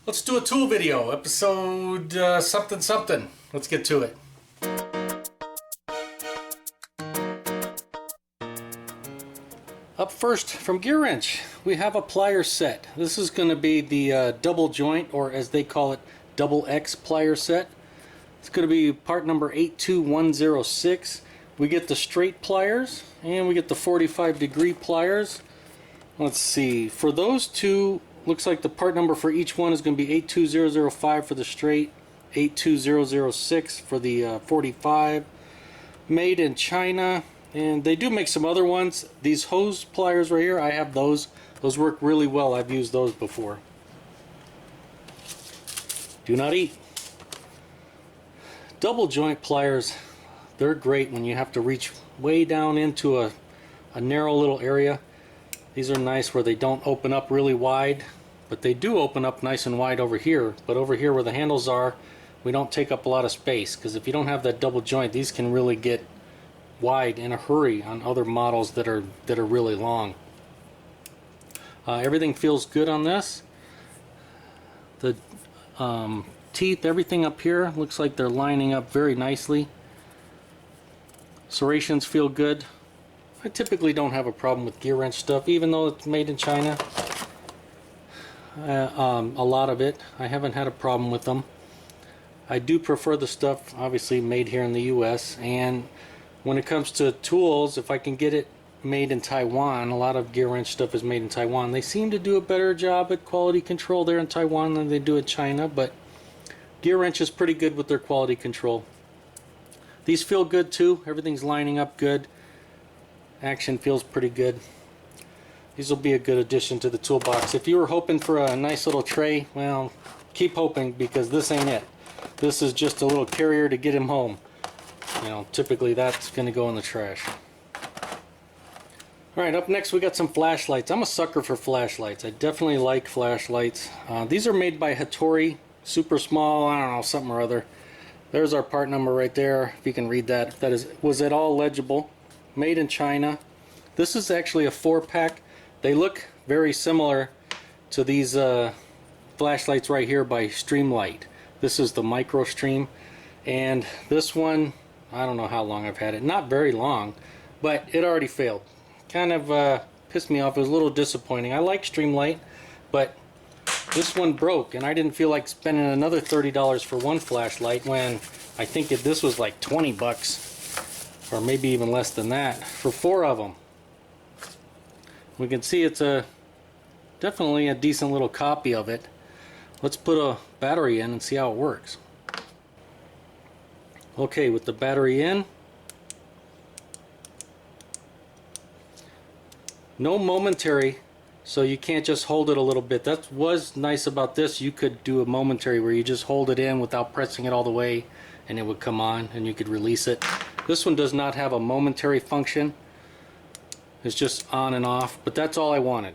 Let's do a tool video, episode something something. Let's get to it. Up first, from GearWrench, we have a pliers set. This is going to be the double joint, or as they call it, double X plier set. It's going to be part number 82106. We get the straight pliers and we get the 45-degree pliers. Let's see, for those two, looks like the part number for each one is going to be 82005 for the straight, 82006 for the 45. Made in China, and they do make some other ones. These hose pliers right here, I have those. Those work really well. I've used those before. Do not eat. Double joint pliers, they're great when you have to reach way down into a narrow little area. These are nice where they don't open up really wide, but they do open up nice and wide over here. But over here where the handles are, we don't take up a lot of space, because if you don't have that double joint, these can really get wide in a hurry on other models that are really long. Everything feels good on this. The teeth, everything up here looks like they're lining up very nicely. Serrations feel good. I typically don't have a problem with GearWrench stuff, even though it's made in China. A lot of it, I haven't had a problem with them. I do prefer the stuff obviously made here in the US, and when it comes to tools, if I can get it made in Taiwan, a lot of GearWrench stuff is made in Taiwan. They seem to do a better job at quality control there in Taiwan than they do in China, but GearWrench is pretty good with their quality control. These feel good too. Everything's lining up good. Action feels pretty good. These will be a good addition to the toolbox. If you were hoping for a nice little tray, well, keep hoping, because this ain't it. This is just a little carrier to get him home. You know, typically that's going to go in the trash. Alright, up next we got some flashlights. I'm a sucker for flashlights. I definitely like flashlights. These are made by Hattori. Super small, I don't know, something or other. There's our part number right there, if you can read that. Was at all legible. Made in China. This is actually a 4-pack. They look very similar to these flashlights right here by Streamlight. This is the Micro Stream, and this one, I don't know how long I've had it. Not very long, but it already failed. Kind of pissed me off. It was a little disappointing. I like Streamlight, but this one broke, and I didn't feel like spending another $30 for one flashlight when I think this was like 20 bucks, or maybe even less than that, for 4 of them. We can see it's definitely a decent little copy of it. Let's put a battery in and see how it works. Okay, with the battery in, no momentary, so you can't just hold it a little bit. That was nice about this. You could do a momentary where you just hold it in without pressing it all the way, and it would come on and you could release it. This one does not have a momentary function. It's just on and off, but that's all I wanted.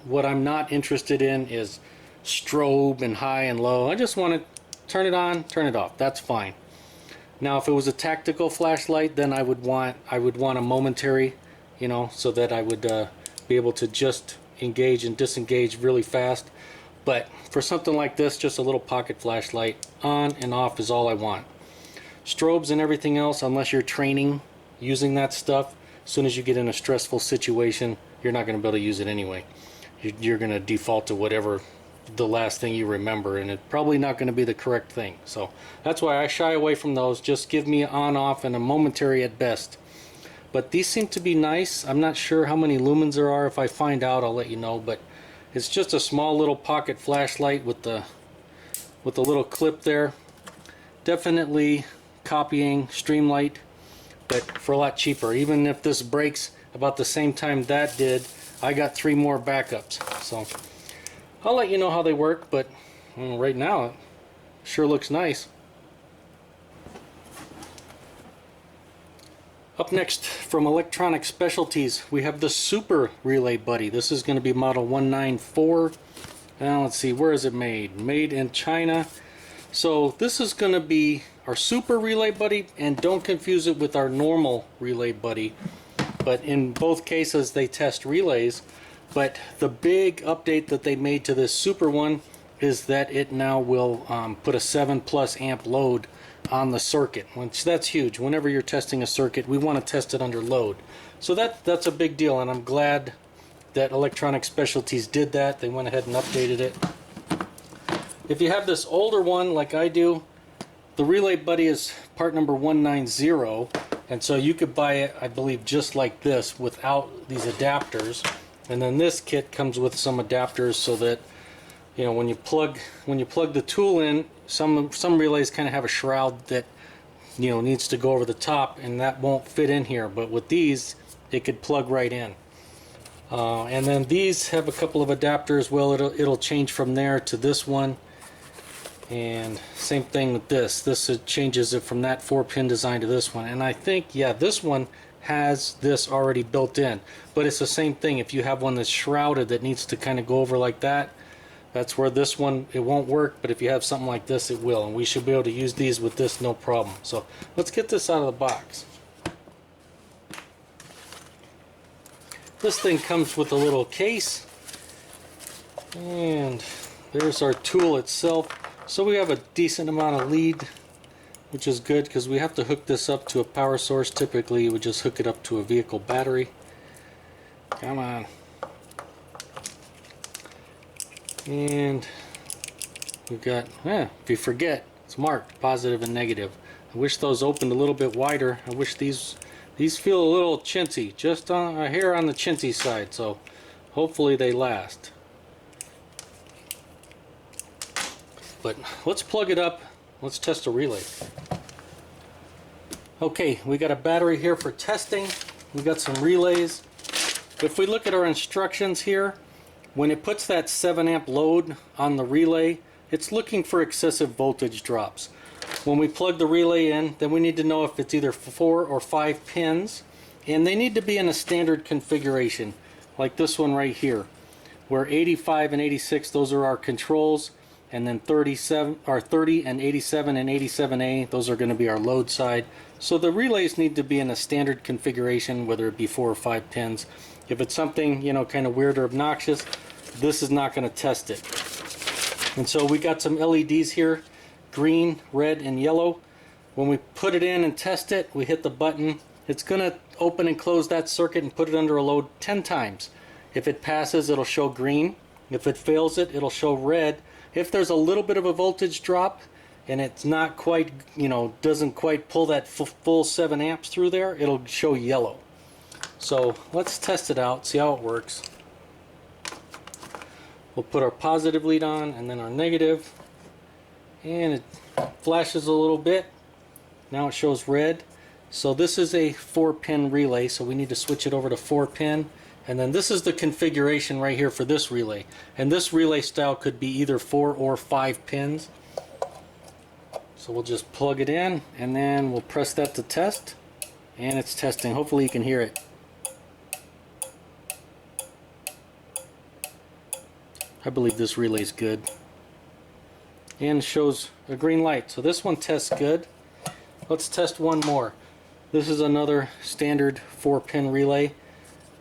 What I'm not interested in is strobe and high and low. I just want to turn it on, turn it off. That's fine. Now if it was a tactical flashlight, then I would want a momentary, you know, so that I would be able to just engage and disengage really fast. But for something like this, just a little pocket flashlight, on and off is all I want. Strobes and everything else, unless you're training using that stuff, as soon as you get in a stressful situation, you're not going to be able to use it anyway. You're going to default to whatever the last thing you remember, and it's probably not going to be the correct thing. So that's why I shy away from those. Just give me on, off, and a momentary at best. But these seem to be nice. I'm not sure how many lumens there are. If I find out, I'll let you know. But it's just a small little pocket flashlight with the little clip there. Definitely copying Streamlight, but for a lot cheaper. Even if this breaks about the same time that did, I got 3 more backups. So I'll let you know how they work, but right now it sure looks nice. Up next, from Electronic Specialties, we have the Super Relay Buddy. This is going to be model 194. Now let's see, where is it made? Made in China. So this is going to be our Super Relay Buddy, and don't confuse it with our normal Relay Buddy. But in both cases they test relays. But the big update that they made to this Super one is that it now will put a 7+ amp load on the circuit, which that's huge. Whenever you're testing a circuit, we want to test it under load. So that's a big deal, and I'm glad that Electronic Specialties did that. They went ahead and updated it. If you have this older one like I do, the Relay Buddy is part number 190, and so you could buy it, I believe, just like this without these adapters. And then this kit comes with some adapters so that, you know, when you plug the tool in, some relays kind of have a shroud that, you know, needs to go over the top, and that won't fit in here. But with these, it could plug right in. And then these have a couple of adapters. Well, it'll change from there to this one. And same thing with this. This changes it from that 4-pin design to this one. And I think, yeah, this one has this already built in. But it's the same thing. If you have one that's shrouded that needs to kind of go over like that, that's where this one, it won't work. But if you have something like this, it will. And we should be able to use these with this, no problem. So let's get this out of the box. This thing comes with a little case. And there's our tool itself. So we have a decent amount of lead, which is good because we have to hook this up to a power source. Typically you would just hook it up to a vehicle battery. Come on. And we've got, if you forget, it's marked positive and negative. I wish those opened a little bit wider. I wish these feel a little chintzy, just on a hair on the chintzy side, so hopefully they last. But let's plug it up. Let's test a relay. Okay, we got a battery here for testing. We got some relays. If we look at our instructions here, when it puts that 7 amp load on the relay, it's looking for excessive voltage drops. When we plug the relay in, then we need to know if it's either 4 or 5 pins, and they need to be in a standard configuration, like this one right here, where 85 and 86, those are our controls. And then 30 and 87 and 87A, those are going to be our load side. So the relays need to be in a standard configuration, whether it be 4 or 5 pins. If it's something, you know, kind of weird or obnoxious, this is not going to test it. And so we got some LEDs here, green, red, and yellow. When we put it in and test it, we hit the button. It's going to open and close that circuit and put it under a load 10 times. If it passes, it'll show green. If it fails it, it'll show red. If there's a little bit of a voltage drop and it's not quite, you know, doesn't quite pull that full 7 amps through there, it'll show yellow. So let's test it out, see how it works. We'll put our positive lead on and then our negative, and it flashes a little bit. Now it shows red. So this is a 4-pin relay, so we need to switch it over to 4-pin. And then this is the configuration right here for this relay. And this relay style could be either 4 or 5 pins. So we'll just plug it in and then we'll press that to test. And it's testing. Hopefully you can hear it. I believe this relay is good. And shows a green light. So this one tests good. Let's test one more. This is another standard 4-pin relay.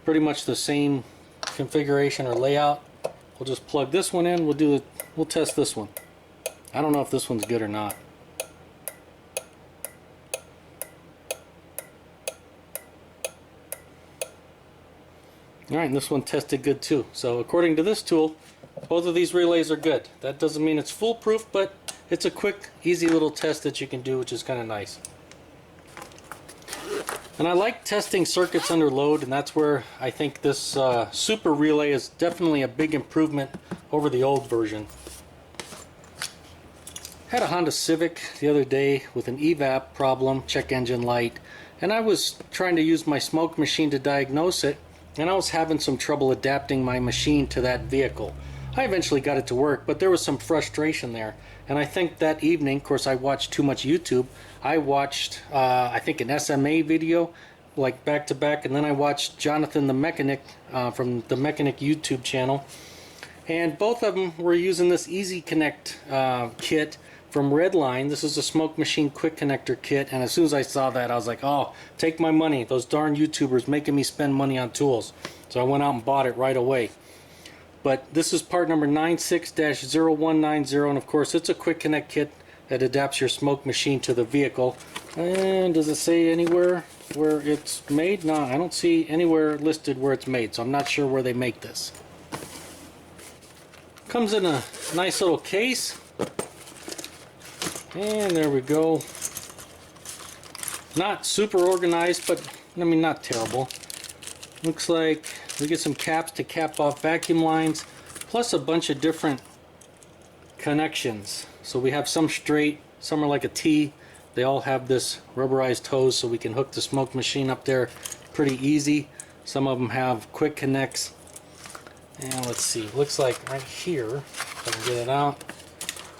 Pretty much the same configuration or layout. We'll just plug this one in. We'll test this one. I don't know if this one's good or not. Alright, and this one tested good too. So according to this tool, both of these relays are good. That doesn't mean it's foolproof, but it's a quick, easy little test that you can do, which is kind of nice. And I like testing circuits under load, and that's where I think this super relay is definitely a big improvement over the old version. Had a Honda Civic the other day with an evap problem, check engine light, and I was trying to use my smoke machine to diagnose it, and I was having some trouble adapting my machine to that vehicle. I eventually got it to work, but there was some frustration there. And I think that evening, of course I watched too much YouTube, I watched I think an SMA video, like back to back, and then I watched Jonathan the Mechanic from the Mechanic YouTube channel. And both of them were using this Easy Connect kit from Redline. This is a smoke machine quick connector kit, and as soon as I saw that I was like, oh, take my money, those darn YouTubers making me spend money on tools. So I went out and bought it right away. But this is part number 96-0190, and of course it's a quick connect kit that adapts your smoke machine to the vehicle. And does it say anywhere where it's made? No, I don't see anywhere listed where it's made, so I'm not sure where they make this. Comes in a nice little case, and there we go. Not super organized, but I mean not terrible. Looks like we get some caps to cap off vacuum lines, plus a bunch of different connections. So we have some straight, some are like a T. They all have this rubberized hose, so we can hook the smoke machine up there pretty easy. Some of them have quick connects. And let's see, looks like right here, if I can get it out.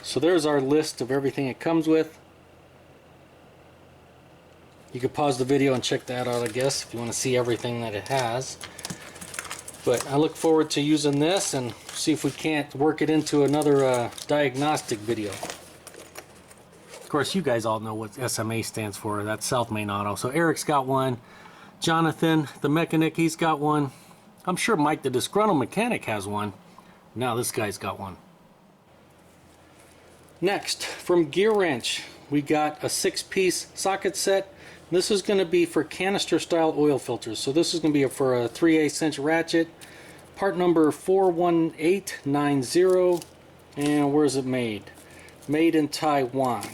So there's our list of everything it comes with. You could pause the video and check that out, I guess, if you want to see everything that it has. But I look forward to using this and see if we can't work it into another diagnostic video. Of course, you guys all know what SMA stands for. That's South Main Auto. So Eric's got one. Jonathan, the mechanic, he's got one. I'm sure Mike, the disgruntled mechanic, has one. Now this guy's got one. Next, from GearWrench, we got a 6-piece socket set. This is going to be for canister style oil filters. So this is going to be for a 3/8 inch ratchet. Part number 41890. And where is it made? Made in Taiwan.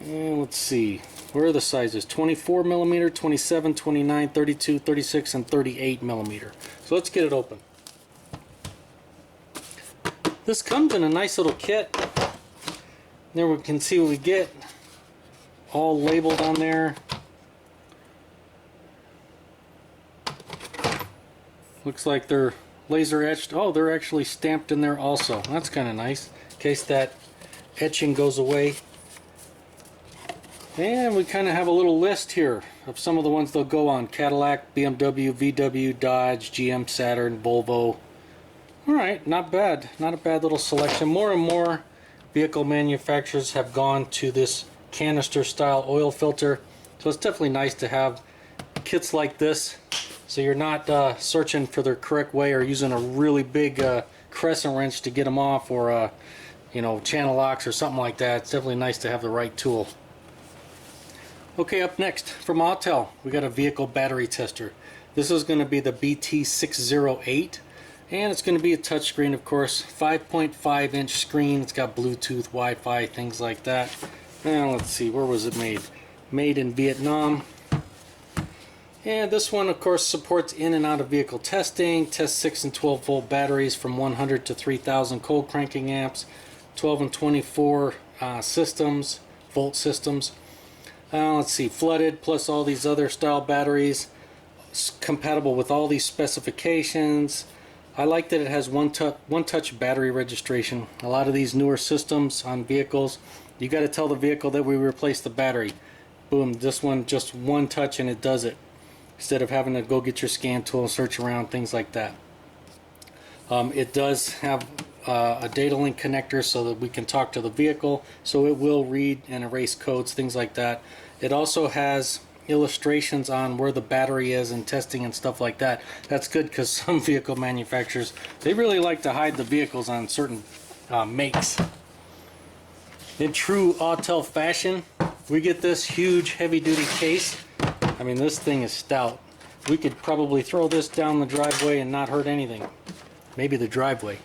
And let's see, where are the sizes? 24 millimeter, 27, 29, 32, 36, and 38 millimeter. So let's get it open. This comes in a nice little kit. There we can see what we get. All labeled on there. Looks like they're laser etched. Oh, they're actually stamped in there also. That's kind of nice, in case that etching goes away. And we kind of have a little list here of some of the ones they'll go on. Cadillac, BMW, VW, Dodge, GM, Saturn, Volvo. Alright, not bad. Not a bad little selection. More and more vehicle manufacturers have gone to this canister style oil filter. So it's definitely nice to have kits like this. So you're not searching for the correct way or using a really big crescent wrench to get them off, or you know, channel locks or something like that. It's definitely nice to have the right tool. Okay, up next from Autel, we got a vehicle battery tester. This is going to be the BT608, and it's going to be a touchscreen, of course. 5.5 inch screen. It's got Bluetooth, Wi-Fi, things like that. And let's see, where was it made? Made in Vietnam. And this one, of course, supports in and out of vehicle testing. Test 6 and 12 volt batteries from 100 to 3000 cold cranking amps, 12 and 24 systems, volt systems. Let's see, flooded, plus all these other style batteries, compatible with all these specifications. I like that it has one-touch battery registration. A lot of these newer systems on vehicles, you got to tell the vehicle that we replaced the battery. Boom, this one just one touch and it does it, instead of having to go get your scan tool and search around, things like that. It does have a data link connector so that we can talk to the vehicle, so it will read and erase codes, things like that. It also has illustrations on where the battery is and testing and stuff like that. That's good, because some vehicle manufacturers, they really like to hide the vehicles on certain makes. In true Autel fashion, we get this huge heavy-duty case. I mean, this thing is stout. We could probably throw this down the driveway and not hurt anything. Maybe the driveway.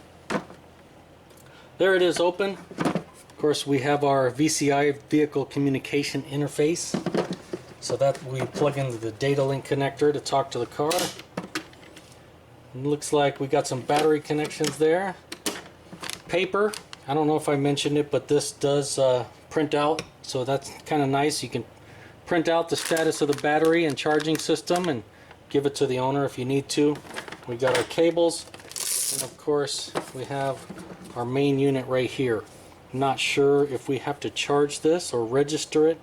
There it is, open. Of course, we have our VCI vehicle communication interface. So that we plug into the data link connector to talk to the car. It looks like we got some battery connections there. Paper. I don't know if I mentioned it, but this does print out. So that's kind of nice. You can print out the status of the battery and charging system and give it to the owner if you need to. We got our cables. And of course, we have our main unit right here. I'm not sure if we have to charge this or register it.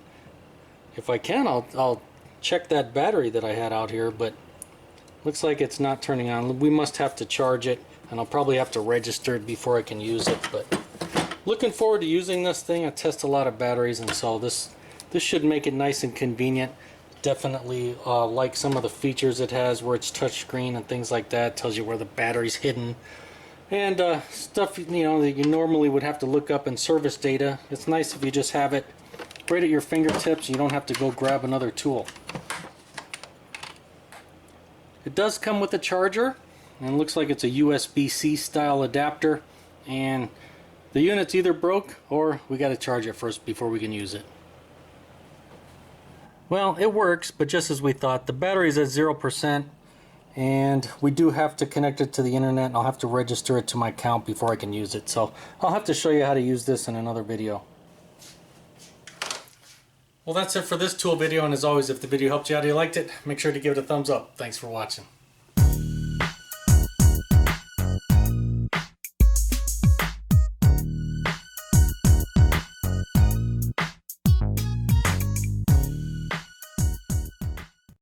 If I can, I'll check that battery that I had out here, but looks like it's not turning on. We must have to charge it, and I'll probably have to register it before I can use it. But looking forward to using this thing. I test a lot of batteries, and so this should make it nice and convenient. Definitely like some of the features it has, where it's touchscreen and things like that. Tells you where the battery's hidden. and stuff that you normally would have to look up in service data. It's nice if you just have it right at your fingertips. You don't have to go grab another tool. It does come with a charger, and it looks like it's a USB-C style adapter, and the unit's either broke or we got to charge it first before we can use it. Well, it works, but just as we thought, the battery's at 0%, and we do have to connect it to the internet, and I'll have to register it to my account before I can use it. So I'll have to show you how to use this in another video. Well, that's it for this tool video, and as always, if the video helped you out or you liked it, make sure to give it a thumbs up. Thanks for watching.